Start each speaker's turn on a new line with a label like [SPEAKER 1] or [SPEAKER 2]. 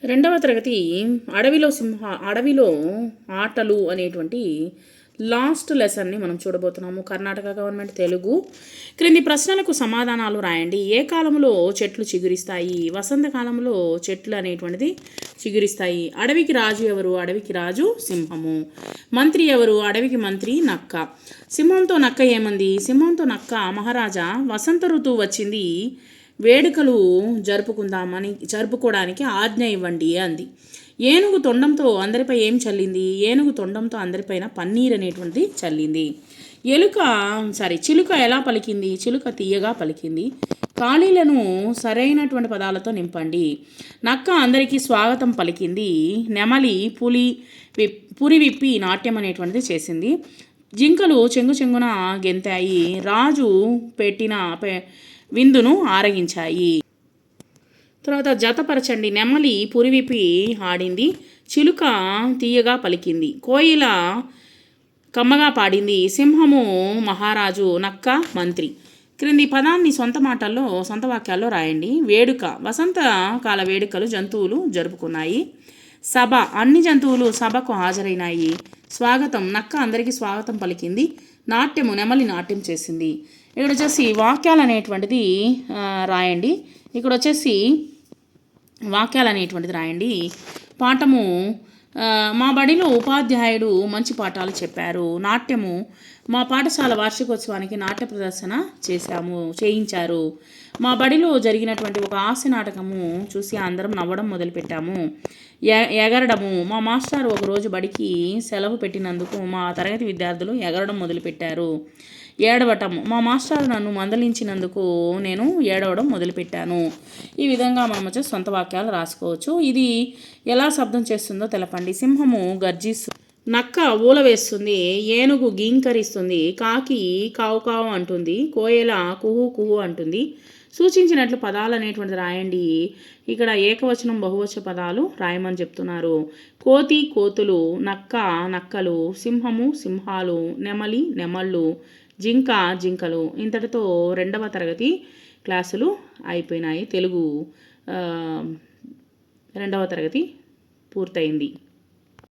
[SPEAKER 1] రెండవ తరగతి అడవిలో ఆటలు అనేటువంటి లాస్ట్ లెసన్ని మనం చూడబోతున్నాము. కర్ణాటక గవర్నమెంట్ తెలుగు. క్రింది ప్రశ్నలకు సమాధానాలు రాయండి. ఏ కాలంలో చెట్లు చిగురిస్తాయి? వసంతకాలంలో చెట్లు అనేటువంటిది చిగురిస్తాయి. అడవికి రాజు ఎవరు? అడవికి రాజు సింహము. మంత్రి ఎవరు? అడవికి మంత్రి నక్క. సింహంతో నక్క ఏమంది? సింహంతో నక్క, మహారాజా వసంత ఋతువు వచ్చింది, వేడుకలు జరుపుకోవడానికి ఆజ్ఞ ఇవ్వండి అంది. ఏనుగు తొండంతో అందరిపై ఏం చల్లింది? ఏనుగు తొండంతో అందరిపైన పన్నీర్ అనేటువంటిది చల్లింది. చిలుక ఎలా పలికింది? చిలుక తీయగా పలికింది. ఖాళీలను సరైనటువంటి పదాలతో నింపండి. నక్క అందరికీ స్వాగతం పలికింది. నెమలి పురి విప్పి నాట్యం అనేటువంటిది చేసింది. జింకలు చెంగున గెంతాయి. రాజు పెట్టిన విందును ఆరగించాయి. తర్వాత జతపరచండి. నెమలి పురివిపి ఆడింది. చిలుక తీయగా పలికింది. కోయిల కమ్మగా పాడింది. సింహము మహారాజు, నక్క మంత్రి. క్రింది పదాన్ని సొంత వాక్యాల్లో రాయండి. వేడుక, వసంత కాల వేడుకలు జంతువులు జరుపుకున్నాయి. సభ, అన్ని జంతువులు సభకు హాజరైనాయి. స్వాగతం, నక్క అందరికీ స్వాగతం పలికింది. నాట్యము, నెమలి నాట్యం చేసింది. ఇక్కడ వచ్చేసి వాక్యాలు అనేటువంటిది రాయండి. ఇక్కడ వచ్చేసి వాక్యాలు అనేటువంటిది రాయండి. పాఠము, మా బడిలో ఉపాధ్యాయుడు మంచి పాఠాలు చెప్పారు. నాట్యము, మా పాఠశాల వార్షికోత్సవానికి నాట్య ప్రదర్శన చేయించారు. మా బడిలో జరిగినటువంటి ఒక హాస్య నాటకము చూసి అందరం నవ్వడం మొదలుపెట్టాము. ఎగరడము, మా మాస్టారు ఒకరోజు బడికి సెలవు పెట్టినందుకు మా తరగతి విద్యార్థులు ఎగరడం మొదలుపెట్టారు. ఏడవటం, మా మాస్టారు నన్ను మందలించినందుకు నేను ఏడవడం మొదలుపెట్టాను. ఈ విధంగా మనం వచ్చి సొంత వాక్యాలు రాసుకోవచ్చు. ఇది ఎలా శబ్దం చేస్తుందో తెలపండి. సింహము గర్జిస్తుంది, నక్క ఊల వేస్తుంది, ఏనుగు గీంకరిస్తుంది, కాకి కావు కావు అంటుంది, కోయల కుహు కుహు అంటుంది. సూచించినట్లు పదాలు అనేటువంటిది రాయండి. ఇక్కడ ఏకవచనం బహువచన పదాలు రాయమని చెప్తున్నారు. కోతి కోతులు, నక్క నక్కలు, సింహము సింహాలు, నెమలి నెమళ్ళు, జింక జింకలు. ఇంతటితో రెండవ తరగతి క్లాసులు అయిపోయినాయి. తెలుగు రెండవ తరగతి పూర్తయింది.